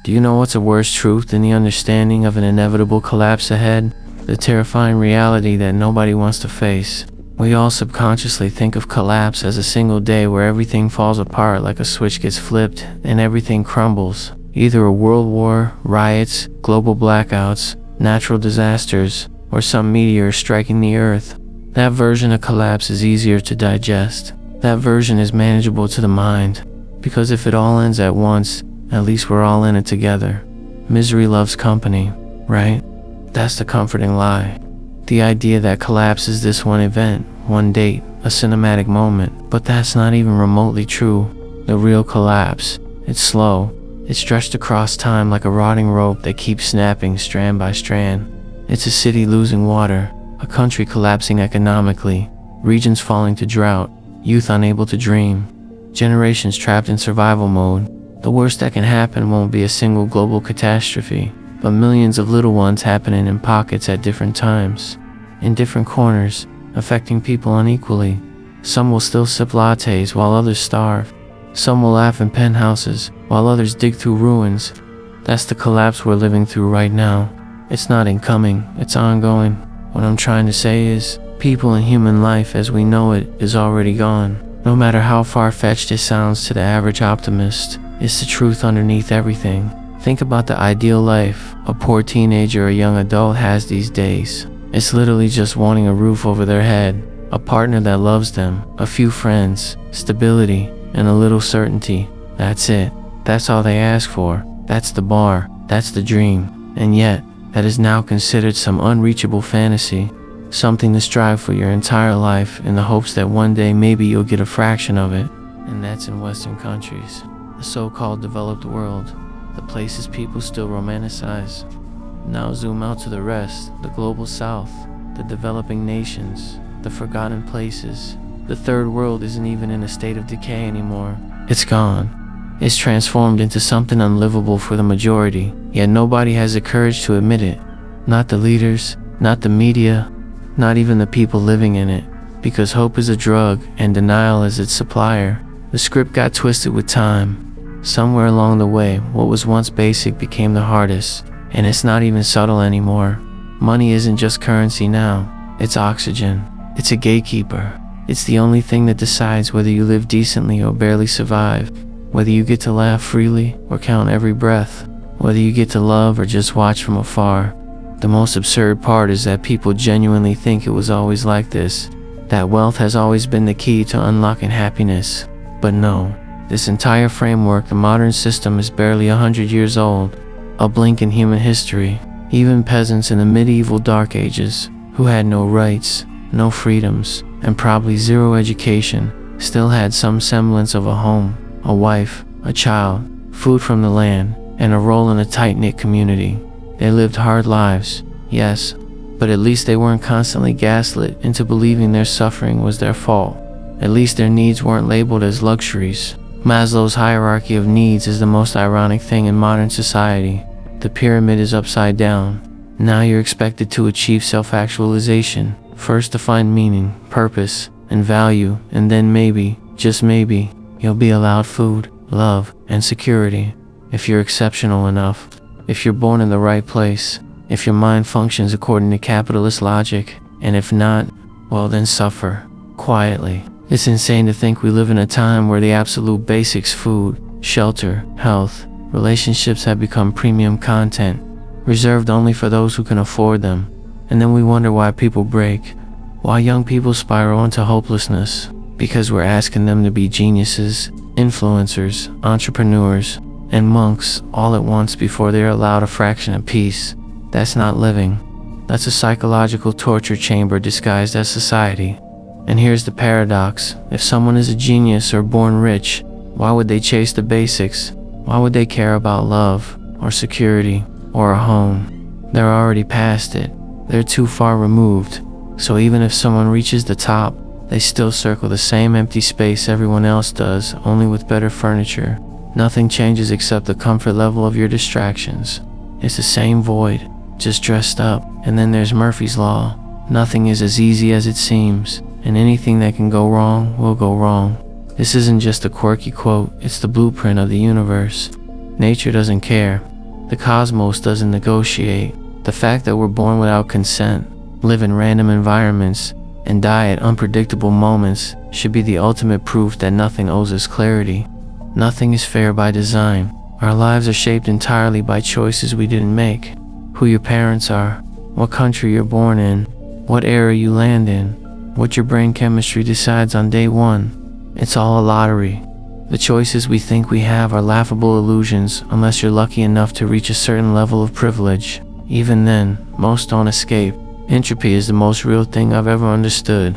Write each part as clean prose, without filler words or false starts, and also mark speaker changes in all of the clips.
Speaker 1: Do you know what's a worse truth than the understanding of an inevitable collapse ahead? The terrifying reality that nobody wants to face. We all subconsciously think of collapse as a single day where everything falls apart like a switch gets flipped and everything crumbles. Either a world war, riots, global blackouts, natural disasters, or some meteor striking the earth. That version of collapse is easier to digest. That version is manageable to the mind. Because if it all ends at once, at least we're all in it together. Misery loves company, right? That's the comforting lie. The idea that collapse is this one event, one date, a cinematic moment, but that's not even remotely true. The real collapse, it's slow. It's stretched across time like a rotting rope that keeps snapping strand by strand. It's a city losing water, a country collapsing economically, regions falling to drought, youth unable to dream, generations trapped in survival mode. The worst that can happen won't be a single global catastrophe, but millions of little ones happening in pockets at different times, in different corners, affecting people unequally. Some will still sip lattes while others starve. Some will laugh in penthouses while others dig through ruins. That's the collapse we're living through right now. It's not incoming, it's ongoing. What I'm trying to say is, people and human life as we know it is already gone. No matter how far-fetched it sounds to the average optimist, it's the truth underneath everything. Think about the ideal life a poor teenager or young adult has these days. It's literally just wanting a roof over their head, a partner that loves them, a few friends, stability, and a little certainty. That's it. That's all they ask for. That's the bar. That's the dream. And yet, that is now considered some unreachable fantasy. Something to strive for your entire life in the hopes that one day maybe you'll get a fraction of it. And that's in Western countries. The so-called developed world. The places people still romanticize. Now zoom out to the rest. The global south. The developing nations. The forgotten places. The third world isn't even in a state of decay anymore. It's gone. It's transformed into something unlivable for the majority, yet nobody has the courage to admit it. Not the leaders, not the media, not even the people living in it. Because hope is a drug and denial is its supplier. The script got twisted with time. Somewhere along the way, what was once basic became the hardest, and it's not even subtle anymore. Money isn't just currency now, it's oxygen. It's a gatekeeper. It's the only thing that decides whether you live decently or barely survive, whether you get to laugh freely or count every breath, whether you get to love or just watch from afar. The most absurd part is that people genuinely think it was always like this, that wealth has always been the key to unlocking happiness. But no, this entire framework, the modern system, is barely 100 years old, a blink in human history. Even peasants in the medieval Dark Ages, who had no rights, no freedoms, and probably zero education, still had some semblance of a home, a wife, a child, food from the land, and a role in a tight-knit community. They lived hard lives, yes, but at least they weren't constantly gaslit into believing their suffering was their fault. At least their needs weren't labeled as luxuries. Maslow's hierarchy of needs is the most ironic thing in modern society. The pyramid is upside down. Now you're expected to achieve self-actualization. First to find meaning, purpose, and value, and then maybe, just maybe, you'll be allowed food, love, and security. If you're exceptional enough, if you're born in the right place, if your mind functions according to capitalist logic, and if not, well then suffer, quietly. It's insane to think we live in a time where the absolute basics, food, shelter, health, relationships have become premium content, reserved only for those who can afford them. And then we wonder why people break, why young people spiral into hopelessness, because we're asking them to be geniuses, influencers, entrepreneurs, and monks all at once before they're allowed a fraction of peace. That's not living. That's a psychological torture chamber disguised as society. And here's the paradox. If someone is a genius or born rich, why would they chase the basics? Why would they care about love, or security, or a home? They're already past it. They're too far removed. So even if someone reaches the top, they still circle the same empty space everyone else does, only with better furniture. Nothing changes except the comfort level of your distractions. It's the same void, just dressed up. And then there's Murphy's Law. Nothing is as easy as it seems, and anything that can go wrong will go wrong. This isn't just a quirky quote, it's the blueprint of the universe. Nature doesn't care. The cosmos doesn't negotiate. The fact that we're born without consent, live in random environments, and die at unpredictable moments should be the ultimate proof that nothing owes us clarity. Nothing is fair by design. Our lives are shaped entirely by choices we didn't make. Who your parents are, what country you're born in, what era you land in, what your brain chemistry decides on day one. It's all a lottery. The choices we think we have are laughable illusions unless you're lucky enough to reach a certain level of privilege. Even then, most don't escape. Entropy is the most real thing I've ever understood.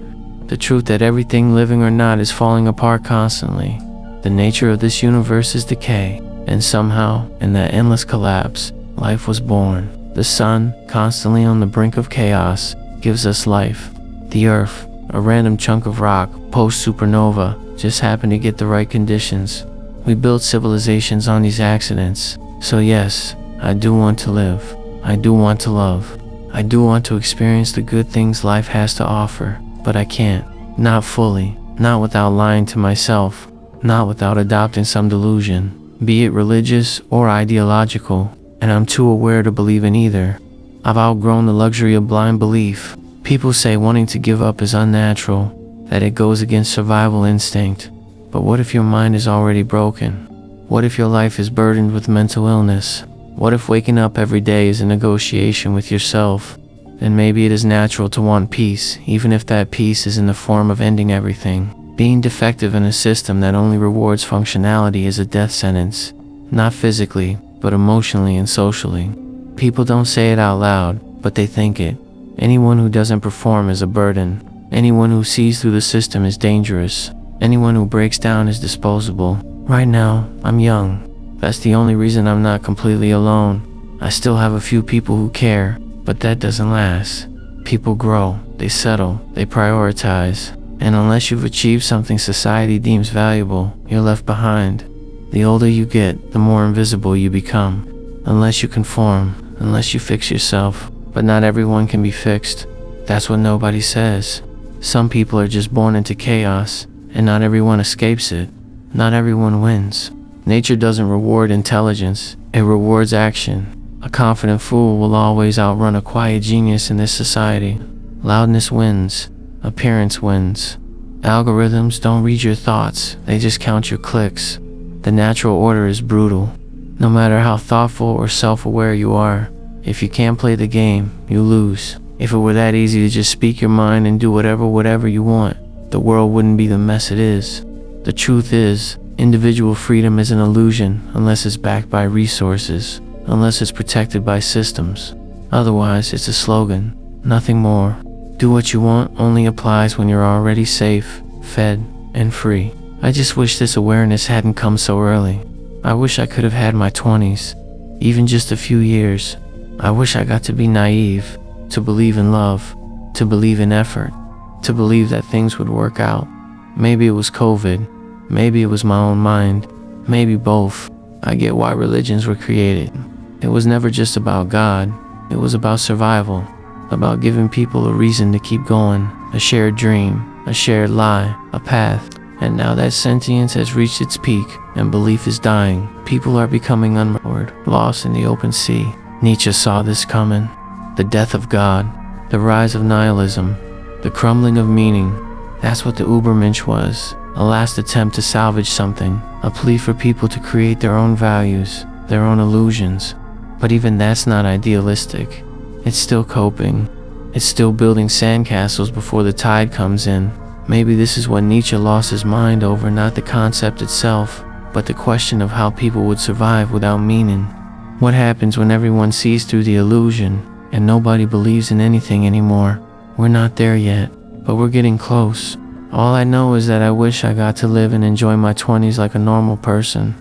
Speaker 1: The truth that everything living or not is falling apart constantly. The nature of this universe is decay, and somehow, in that endless collapse, life was born. The sun, constantly on the brink of chaos, gives us life. The earth, a random chunk of rock, post-supernova, just happened to get the right conditions. We built civilizations on these accidents. So yes, I do want to live. I do want to love. I do want to experience the good things life has to offer, but I can't. Not fully, not without lying to myself, not without adopting some delusion, be it religious or ideological, and I'm too aware to believe in either. I've outgrown the luxury of blind belief. People say wanting to give up is unnatural, that it goes against survival instinct. But what if your mind is already broken? What if your life is burdened with mental illness? What if waking up every day is a negotiation with yourself? Then maybe it is natural to want peace, even if that peace is in the form of ending everything. Being defective in a system that only rewards functionality is a death sentence. Not physically, but emotionally and socially. People don't say it out loud, but they think it. Anyone who doesn't perform is a burden. Anyone who sees through the system is dangerous. Anyone who breaks down is disposable. Right now, I'm young. That's the only reason I'm not completely alone. I still have a few people who care, but that doesn't last. People grow, they settle, they prioritize. And unless you've achieved something society deems valuable, you're left behind. The older you get, the more invisible you become. Unless you conform, unless you fix yourself. But not everyone can be fixed. That's what nobody says. Some people are just born into chaos, and not everyone escapes it. Not everyone wins. Nature doesn't reward intelligence, it rewards action. A confident fool will always outrun a quiet genius in this society. Loudness wins. Appearance wins. Algorithms don't read your thoughts, they just count your clicks. The natural order is brutal. No matter how thoughtful or self-aware you are, if you can't play the game, you lose. If it were that easy to just speak your mind and do whatever you want, the world wouldn't be the mess it is. The truth is, individual freedom is an illusion unless it's backed by resources, unless it's protected by systems. Otherwise, it's a slogan, nothing more. Do what you want only applies when you're already safe, fed, and free. I just wish this awareness hadn't come so early. I wish I could have had my 20s, even just a few years. I wish I got to be naive, to believe in love, to believe in effort, to believe that things would work out. Maybe it was COVID, maybe it was my own mind, maybe both. I get why religions were created. It was never just about God, it was about survival, about giving people a reason to keep going, a shared dream, a shared lie, a path. And now that sentience has reached its peak and belief is dying, people are becoming unmoored, lost in the open sea. Nietzsche saw this coming. The death of God, the rise of nihilism, the crumbling of meaning. That's what the Übermensch was, a last attempt to salvage something, a plea for people to create their own values, their own illusions. But even that's not idealistic. It's still coping. It's still building sandcastles before the tide comes in. Maybe this is what Nietzsche lost his mind over, not the concept itself, but the question of how people would survive without meaning. What happens when everyone sees through the illusion and nobody believes in anything anymore? We're not there yet, but we're getting close. All I know is that I wish I got to live and enjoy my 20s like a normal person.